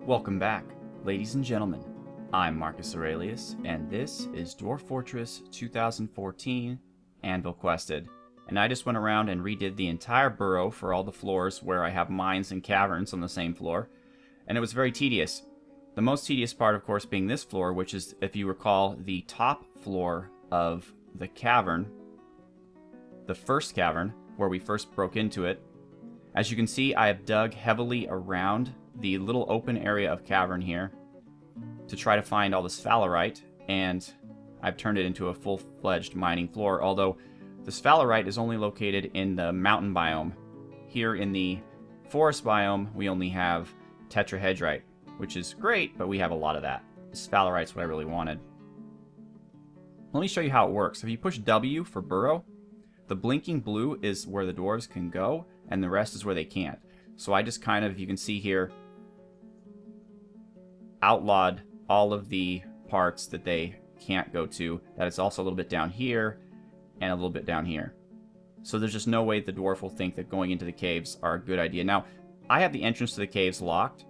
Welcome back, ladies and gentlemen. I'm Marcus Aurelius, and this is Dwarf Fortress 2014 Anvilquested. And I just went around and redid the entire burrow for all the floors where I have mines and caverns on the same floor, and it was very tedious. The most tedious part, of course, being this floor, which is, if you recall, the top floor of the cavern, the first cavern, where we first broke into it. As you can see, I have dug heavily around the little open area of cavern here to try to find all this sphalerite, and I've turned it into a full-fledged mining floor, although the sphalerite is only located in the mountain biome. Here in the forest biome, we only have tetrahedrite, which is great, but we have a lot of that. The sphalerite's what I really wanted. Let me show you how it works. If you push W for burrow, the blinking blue is where the dwarves can go, and the rest is where they can't. So I just kind of, you can see here, outlawed all of the parts that they can't go to. That it's also a little bit down here and a little bit down here. So there's just no way the dwarf will think that going into the caves are a good idea. Now, I have the entrance to the caves locked,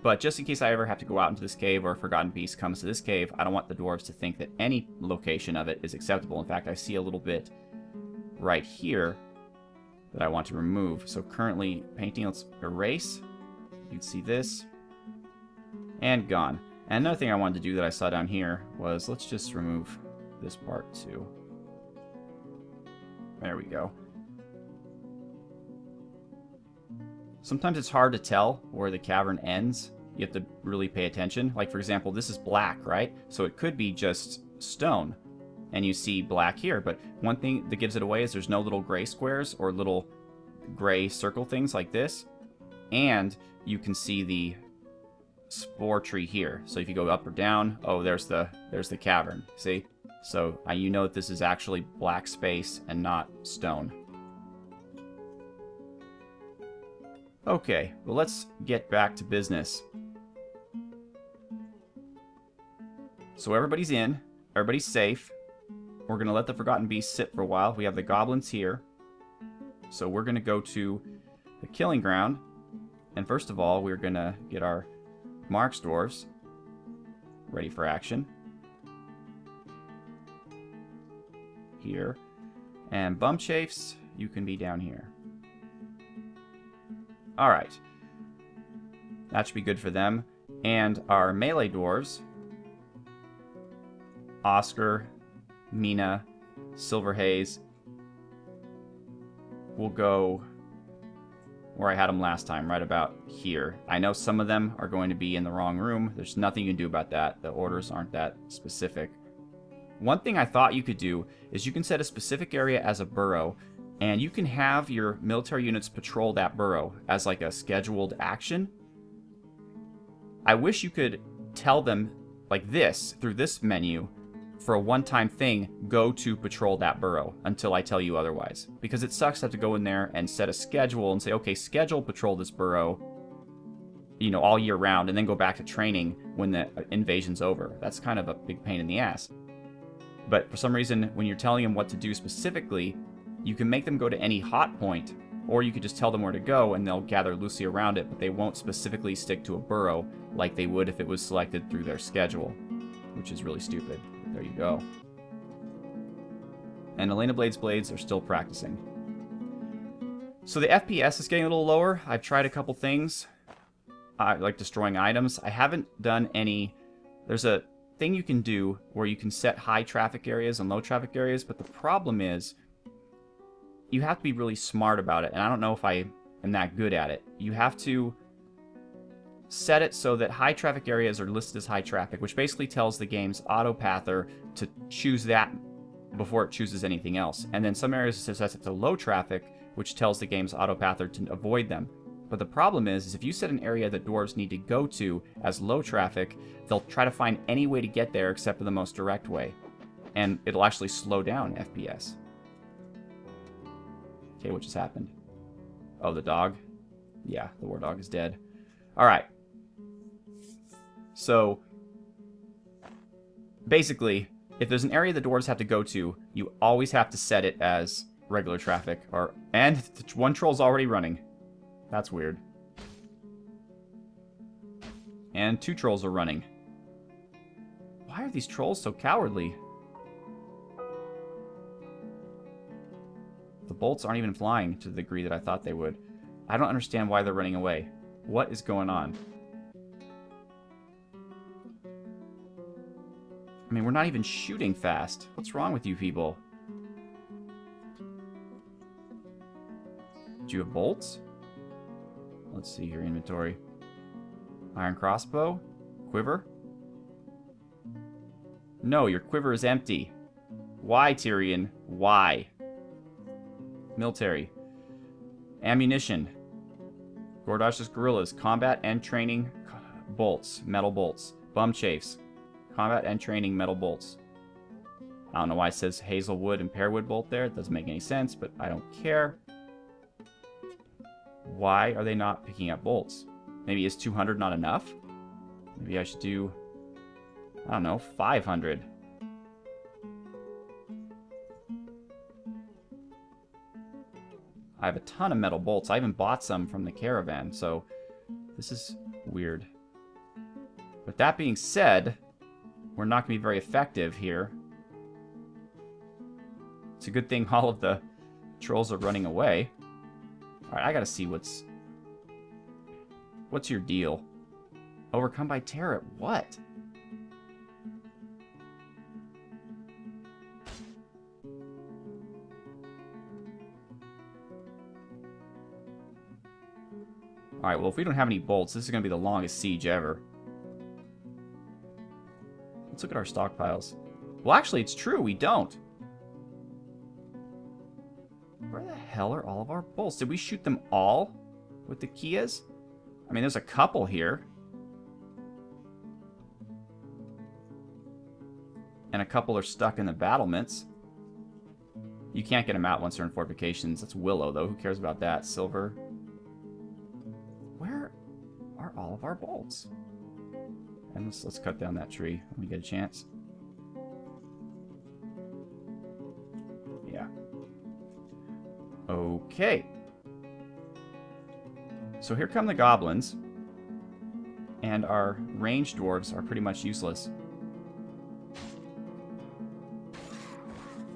but just in case I ever have to go out into this cave or a Forgotten Beast comes to this cave, I don't want the dwarves to think that any location of it is acceptable. In fact, I see a little bit right here that I want to remove. So currently painting, let's erase. You can see this. And gone. And another thing I wanted to do that I saw down here was, let's just remove this part too. There we go. Sometimes it's hard to tell where the cavern ends. You have to really pay attention. Like, for example, this is black, right? So it could be just stone. And you see black here. But one thing that gives it away is there's no little gray squares or little gray circle things like this. And you can see the spore tree here. So if you go up or down, oh, there's the cavern. See? So you know that this is actually black space and not stone. Okay, well, let's get back to business. So everybody's in, everybody's safe. We're going to let the Forgotten Beast sit for a while. We have the goblins here. So we're going to go to the killing ground. And first of all, we're going to get our Marks dwarves ready for action. Here. And Bumchafes, you can be down here. Alright. That should be good for them. And our melee dwarves, Oscar, Mina, Silverhaze, will go where I had them last time, right about here. I know some of them are going to be in the wrong room. There's nothing you can do about that. The orders aren't that specific. One thing I thought you could do is you can set a specific area as a burrow, and you can have your military units patrol that burrow as like a scheduled action. I wish you could tell them like this, through this menu, for a one-time thing, go to patrol that burrow until I tell you otherwise. Because it sucks to have to go in there and set a schedule and say, okay, schedule patrol this burrow, you know, all year round, and then go back to training when the invasion's over. That's kind of a big pain in the ass. But for some reason, when you're telling them what to do specifically, you can make them go to any hot point, or you could just tell them where to go and they'll gather loosely around it, but they won't specifically stick to a burrow like they would if it was selected through their schedule, which is really stupid. There you go. And Elena Blade's blades are still practicing. So the FPS is getting a little lower. I've tried a couple things, like destroying items. I haven't done any. There's a thing you can do where you can set high traffic areas and low traffic areas, but the problem is you have to be really smart about it, and I don't know if I am that good at it. You have to set it so that high traffic areas are listed as high traffic, which basically tells the game's autopather to choose that before it chooses anything else. And then some areas it sets it to low traffic, which tells the game's autopather to avoid them. But the problem is if you set an area that dwarves need to go to as low traffic, they'll try to find any way to get there except for the most direct way. And it'll actually slow down FPS. Okay, what just happened? Oh, the dog? Yeah, the war dog is dead. Alright. So, basically, if there's an area the dwarves have to go to, you always have to set it as regular traffic. And one troll's already running. That's weird. And 2 trolls are running. Why are these trolls so cowardly? The bolts aren't even flying to the degree that I thought they would. I don't understand why they're running away. What is going on? I mean, we're not even shooting fast. What's wrong with you people? Do you have bolts? Let's see your inventory. Iron crossbow? Quiver? No, your quiver is empty. Why, Tyrion? Why? Military. Ammunition. Gordash's gorillas. Combat and training bolts. Metal bolts. Bum chafes. Combat and training metal bolts. I don't know why it says hazelwood and pearwood bolt there. It doesn't make any sense, but I don't care. Why are they not picking up bolts? Maybe is 200 not enough? Maybe I should do, I don't know, 500. I have a ton of metal bolts. I even bought some from the caravan, so this is weird. But that being said, we're not going to be very effective here. It's a good thing all of the trolls are running away. Alright, I gotta see what's your deal? Overcome by terror. What? Alright, well, if we don't have any bolts, this is going to be the longest siege ever. Let's look at our stockpiles. Well, actually, it's true. We don't. Where the hell are all of our bolts? Did we shoot them all with the Kias? I mean, there's a couple here. And a couple are stuck in the battlements. You can't get them out once they're in fortifications. That's Willow, though. Who cares about that? Silver. Where are all of our bolts? And let's cut down that tree when we get a chance. Yeah. Okay. So here come the goblins. And our ranged dwarves are pretty much useless.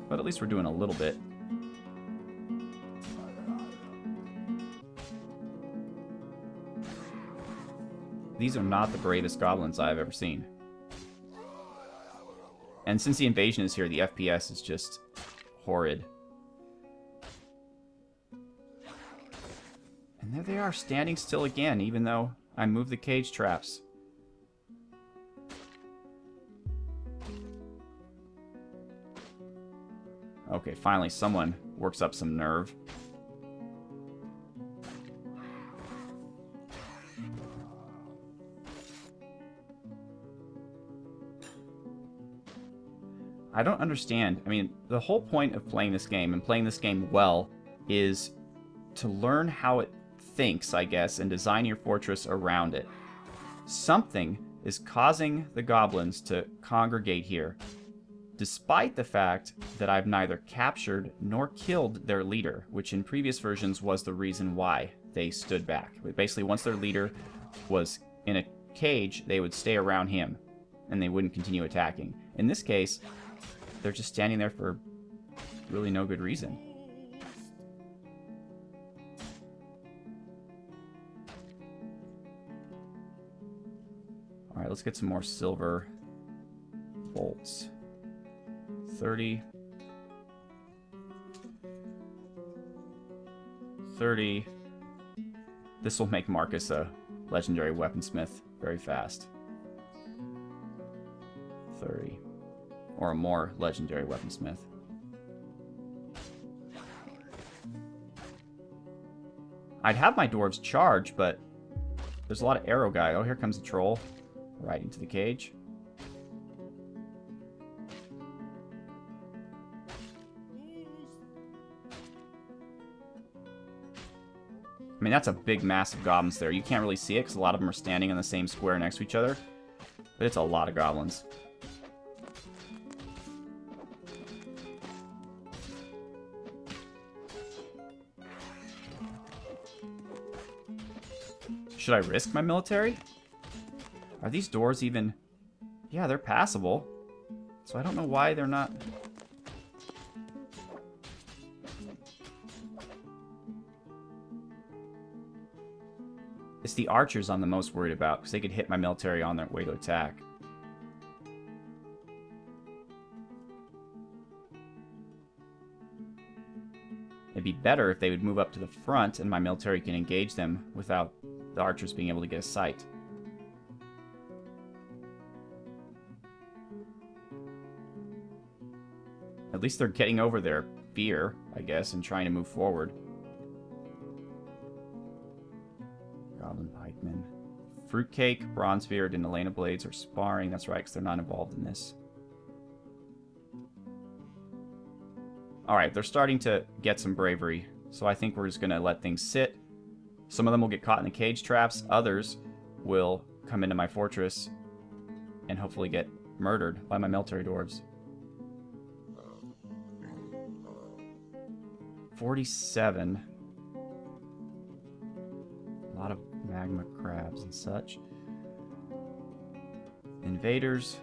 But at least we're doing a little bit. These are not the bravest goblins I've ever seen. And since the invasion is here, the FPS is just horrid. And there they are, standing still again, even though I moved the cage traps. Okay, finally someone works up some nerve. I don't understand. I mean, the whole point of playing this game, and playing this game well, is to learn how it thinks, I guess, and design your fortress around it. Something is causing the goblins to congregate here, despite the fact that I've neither captured nor killed their leader, which in previous versions was the reason why they stood back. Basically, once their leader was in a cage, they would stay around him, and they wouldn't continue attacking. In this case, they're just standing there for really no good reason. Alright, let's get some more silver bolts. 30. 30. This will make Marcus a legendary weaponsmith very fast. 30. Or a more legendary weaponsmith. I'd have my dwarves charge, but there's a lot of arrow guy. Oh, here comes a troll. Right into the cage. I mean, that's a big mass of goblins there. You can't really see it because a lot of them are standing in the same square next to each other. But it's a lot of goblins. Should I risk my military? Are these doors even... Yeah, they're passable. So I don't know why they're not... It's the archers I'm the most worried about, because they could hit my military on their way to attack. It'd be better if they would move up to the front and my military can engage them without the archers being able to get a sight. At least they're getting over their fear, I guess, and trying to move forward. Goblin pikemen. Fruitcake, Bronzebeard, and Elena Blades are sparring. That's right, because they're not involved in this. Alright, they're starting to get some bravery, so I think we're just going to let things sit. Some of them will get caught in the cage traps. Others will come into my fortress and hopefully get murdered by my military dwarves. 47. A lot of magma crabs and such. Invaders.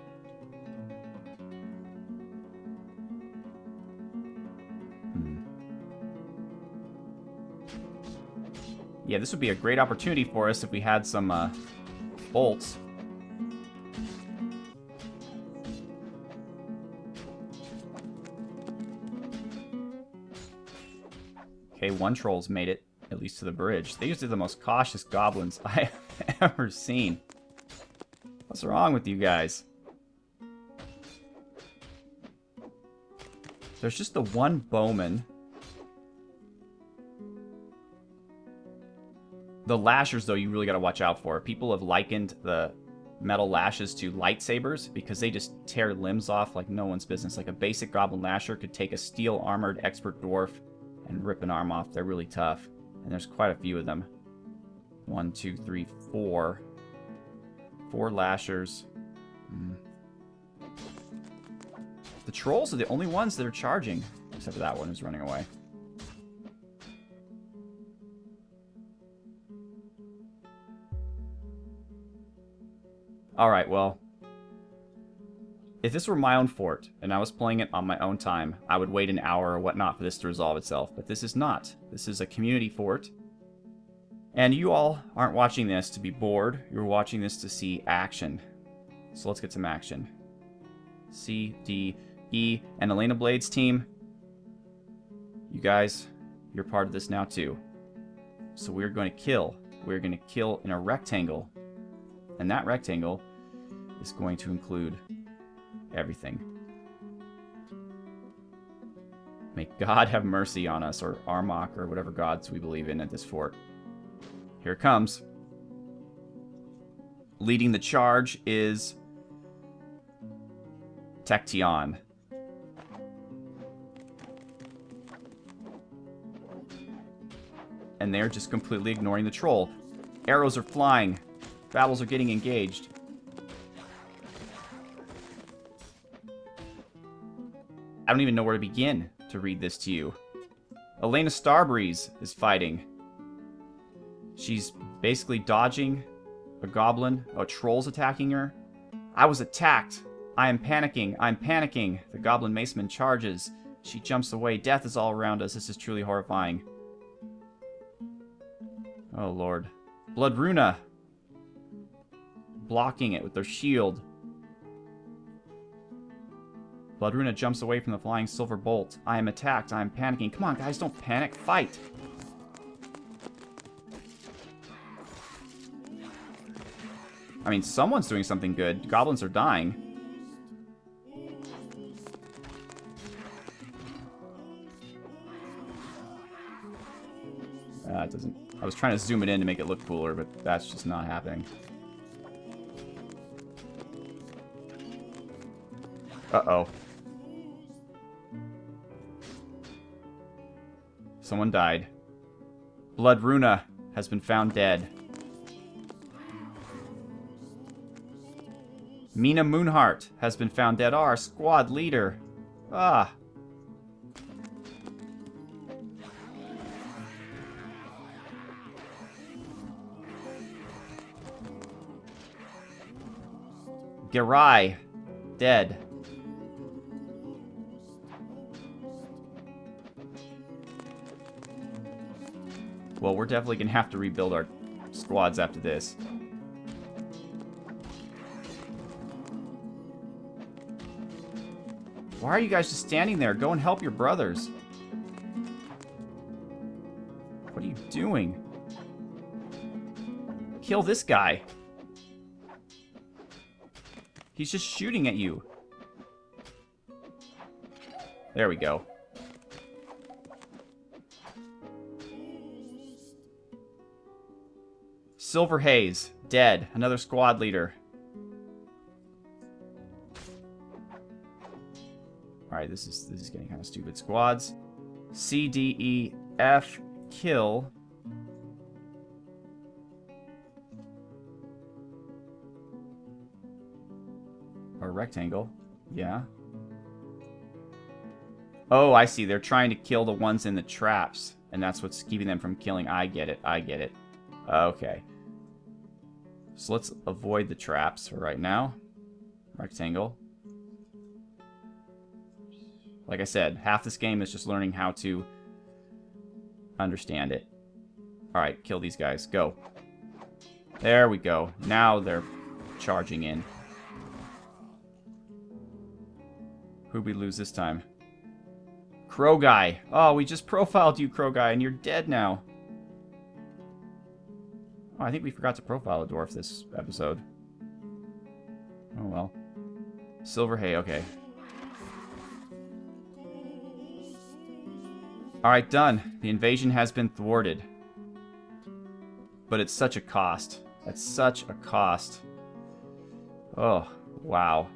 Yeah, this would be a great opportunity for us if we had some bolts. Okay, one troll's made it, at least to the bridge. These are the most cautious goblins I have ever seen. What's wrong with you guys? There's just the one bowman. The lashers, though, you really got to watch out for. People have likened the metal lashes to lightsabers because they just tear limbs off like no one's business. Like a basic goblin lasher could take a steel-armored expert dwarf and rip an arm off. They're really tough. And there's quite a few of them. 1, 2, 3, 4. 4 lashers. The trolls are the only ones that are charging. Except for that one who's running away. Alright, well. If this were my own fort, and I was playing it on my own time, I would wait an hour or whatnot for this to resolve itself. But this is not. This is a community fort. And you all aren't watching this to be bored. You're watching this to see action. So let's get some action. C, D, E, and Elena Blade's team. You guys, you're part of this now too. So we're going to kill. We're going to kill in a rectangle. And that rectangle is going to include everything. May God have mercy on us, or Armok, or whatever gods we believe in at this fort. Here it comes. Leading the charge is Tection. And they're just completely ignoring the troll. Arrows are flying. Babbles are getting engaged. I don't even know where to begin to read this to you. Elena Starbreeze is fighting. She's basically dodging a goblin. A troll's attacking her. I was attacked. I am panicking. I'm panicking. The goblin maceman charges. She jumps away. Death is all around us. This is truly horrifying. Oh, Lord. Blood Runa. Blocking it with their shield. Blood Runa jumps away from the flying silver bolt. I am attacked. I am panicking. Come on, guys, don't panic. Fight. I mean, someone's doing something good. Goblins are dying. It doesn't... I was trying to zoom it in to make it look cooler, but that's just not happening. Uh-oh. Someone died. Blood Runa has been found dead. Mina Moonheart has been found dead. Our squad leader. Ah. Garai. Dead. Well, we're definitely going to have to rebuild our squads after this. Why are you guys just standing there? Go and help your brothers. What are you doing? Kill this guy. He's just shooting at you. There we go. Silver Haze, dead. Another squad leader. Alright, this is getting kind of stupid. Squads. C, D, E, F, kill. Or rectangle. Yeah. Oh, I see. They're trying to kill the ones in the traps. And that's what's keeping them from killing. I get it. I get it. Okay. So let's avoid the traps for right now. Rectangle. Like I said, half this game is just learning how to understand it. Alright, kill these guys. Go. There we go. Now they're charging in. Who'd we lose this time? Crow Guy. Oh, we just profiled you, Crow Guy, and you're dead now. Oh, I think we forgot to profile a dwarf this episode. Oh, well. Silver Hay, okay. Alright, done. The invasion has been thwarted. But it's such a cost. That's such a cost. Oh, wow.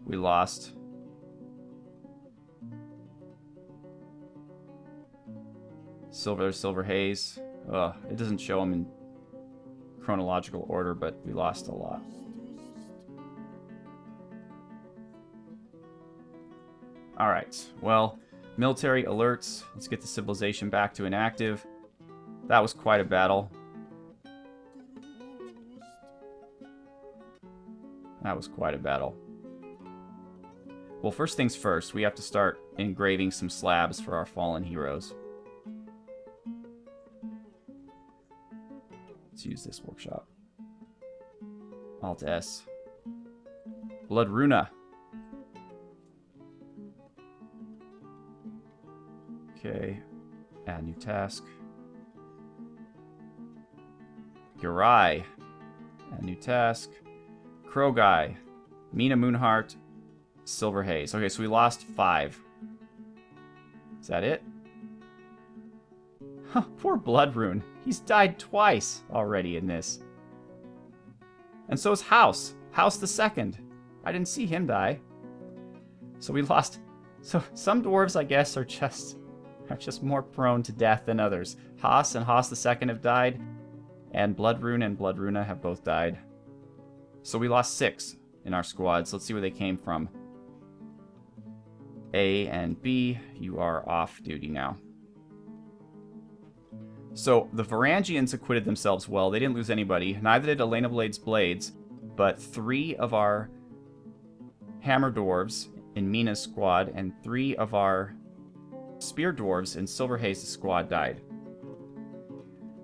We lost. Silver Haze. Ugh, it doesn't show them in chronological order, but we lost a lot. Alright, well, military alerts. Let's get the civilization back to inactive. That was quite a battle. That was quite a battle. Well, first things first, we have to start engraving some slabs for our fallen heroes. Let's use this workshop. Alt S. Blood Runa. Okay. Add new task. Garai. Add new task. Crow Guy. Mina Moonheart. Silver Haze. Okay, so we lost 5. Is that it? Huh, poor Blood Rune. He's died twice already in this. And so is House. House the Second. I didn't see him die. So we lost. So some dwarves, I guess, are just more prone to death than others. Haas and Haas the Second have died. And Blood Rune and Blood Runa have both died. So we lost 6 in our squads. Let's see where they came from. A and B, you are off duty now. So the Varangians acquitted themselves well. They didn't lose anybody. Neither did Elena Blade's Blades. But 3 of our Hammer Dwarves in Mina's squad and 3 of our Spear Dwarves in Silver Haze's squad died.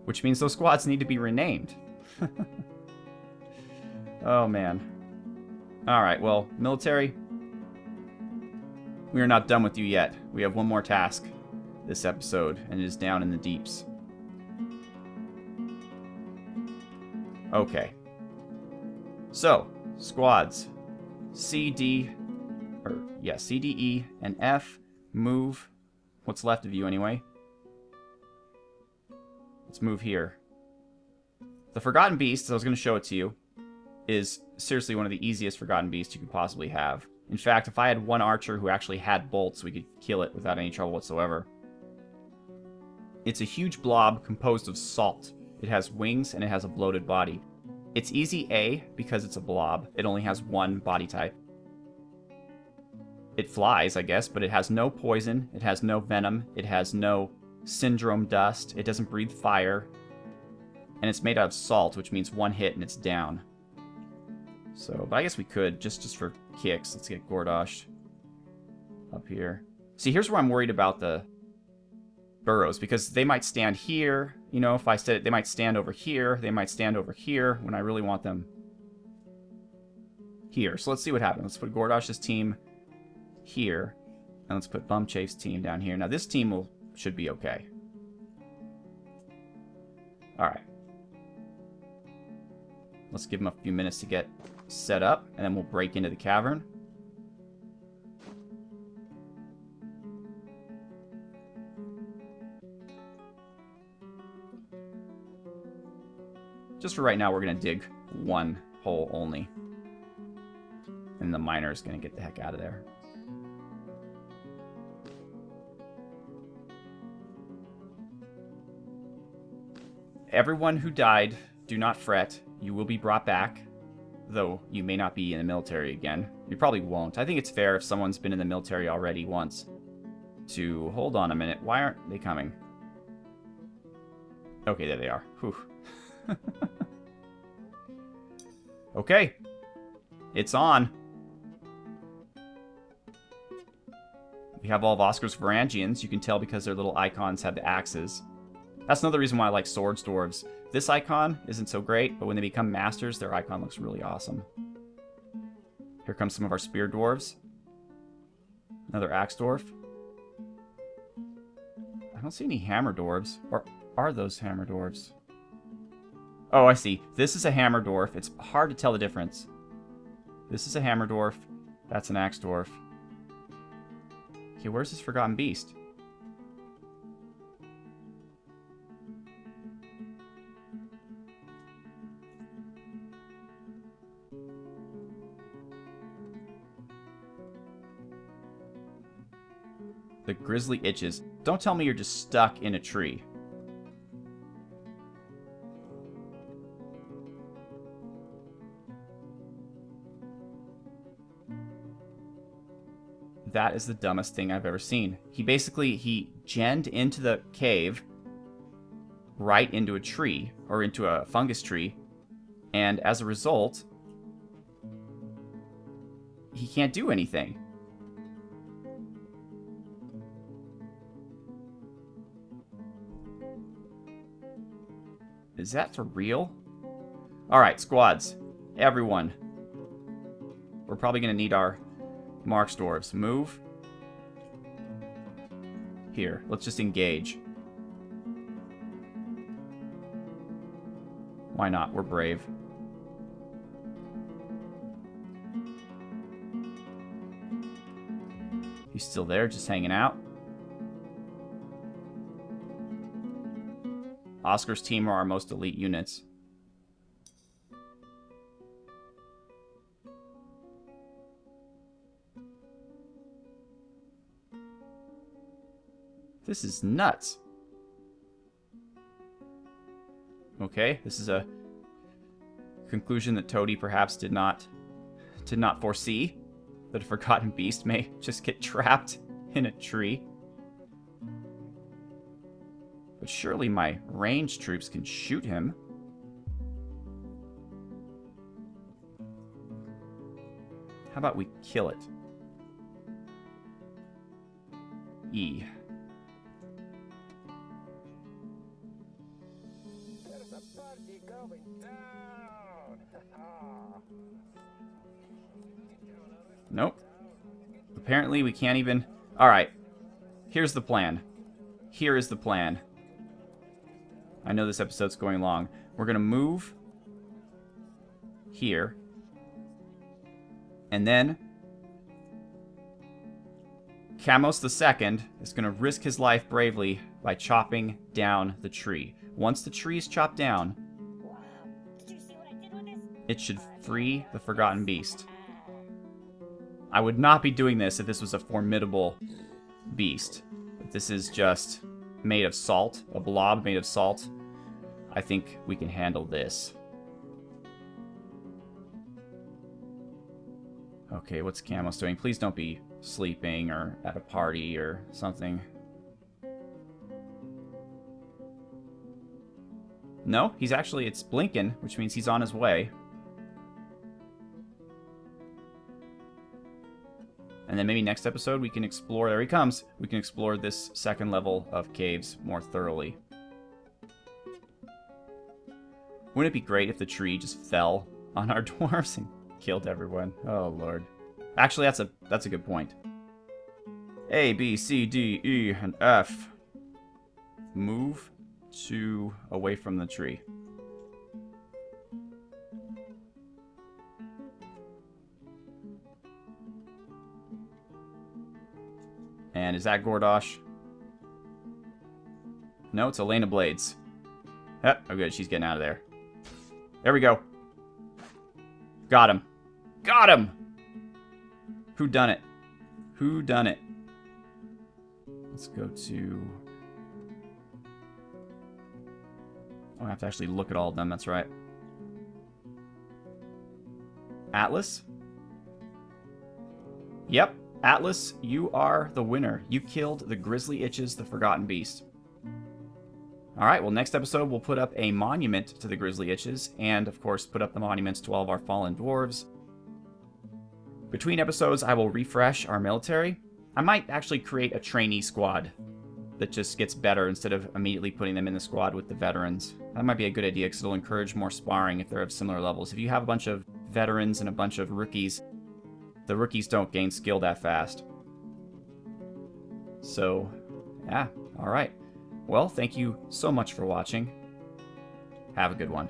Which means those squads need to be renamed. Oh, man. Alright, well, military. We are not done with you yet. We have one more task this episode, and it is down in the deeps. Okay. So, squads. C, D, E, and F. Move. What's left of you, anyway? Let's move here. The Forgotten Beast, I was going to show it to you, is seriously one of the easiest Forgotten Beasts you could possibly have. In fact, if I had one archer who actually had bolts, we could kill it without any trouble whatsoever. It's a huge blob composed of salt. It has wings and it has a bloated body. It's easy A because it's a blob. It only has one body type. It flies, I guess, but it has no poison. It has no venom. It has no syndrome dust. It doesn't breathe fire. And it's made out of salt, which means one hit and it's down. So, but I guess we could, just for kicks. Let's get Gordosh up here. See, here's where I'm worried about the burrows, because they might stand here. You know, if I said they might stand over here. They might stand over here when I really want them here. So let's see what happens. Let's put Gordosh's team here. And let's put Bumchafe's team down here. Now, this team should be okay. Alright. Let's give them a few minutes to get set up, and then we'll break into the cavern. Just for right now, we're going to dig one hole only. And the miner is going to get the heck out of there. Everyone who died, do not fret. You will be brought back, though you may not be in the military again. You probably won't. I think it's fair if someone's been in the military already once to... Hold on a minute. Why aren't they coming? Okay, there they are. Whew. Okay. It's on. We have all of Oscar's Varangians. You can tell because their little icons have the axes. That's another reason why I like Swords Dwarves. This icon isn't so great, but when they become masters, their icon looks really awesome. Here comes some of our Spear Dwarves. Another Axe Dwarf. I don't see any Hammer Dwarves. Or are those Hammer Dwarves? Oh, I see. This is a Hammer Dwarf. It's hard to tell the difference. This is a Hammer Dwarf. That's an Axe Dwarf. Okay, where's this Forgotten Beast? The grizzly itches. Don't tell me you're just stuck in a tree. That is the dumbest thing I've ever seen. He genned into the cave right into a tree, or into a fungus tree, and as a result, he can't do anything. Is that for real? Alright, squads. Everyone. We're probably going to need our Marks Dwarves. Move. Here, let's just engage. Why not? We're brave. He's still there, just hanging out. Oscar's team are our most elite units. This is nuts. Okay, this is a conclusion that Toady perhaps did not foresee. That a Forgotten Beast may just get trapped in a tree. But surely my ranged troops can shoot him. How about we kill it? E. There's a party going down. Nope. Apparently we can't even... Alright. Here's the plan. Here is the plan. I know this episode's going long. We're going to move here. And then Camos II is going to risk his life bravely by chopping down the tree. Once the tree is chopped down, it should free the Forgotten Beast. I would not be doing this if this was a formidable beast. But this is just made of salt, a blob made of salt. I think we can handle this. Okay, what's Camos doing? Please don't be sleeping or at a party or something. No, he's actually, it's blinking, which means he's on his way. And then maybe next episode we can explore, there he comes, we can explore this second level of caves more thoroughly. Wouldn't it be great if the tree just fell on our dwarves and killed everyone? Oh, Lord. Actually, that's a good point. A, B, C, D, E, and F. Move to away from the tree. And is that Gordosh? No, it's Elena Blades. Oh, good, she's getting out of there. There we go. Got him. Got him! Who done it? Who done it? Let's go to... Oh, I have to actually look at all of them, that's right. Atlas? Yep, Atlas, you are the winner. You killed the Grizzly Itches, the Forgotten Beast. Alright, well, next episode we'll put up a monument to the Grizzly Itches, and, of course, put up the monuments to all of our fallen dwarves. Between episodes, I will refresh our military. I might actually create a trainee squad that just gets better instead of immediately putting them in the squad with the veterans. That might be a good idea because it'll encourage more sparring if they're of similar levels. If you have a bunch of veterans and a bunch of rookies, the rookies don't gain skill that fast. So, yeah, alright. Well, thank you so much for watching. Have a good one.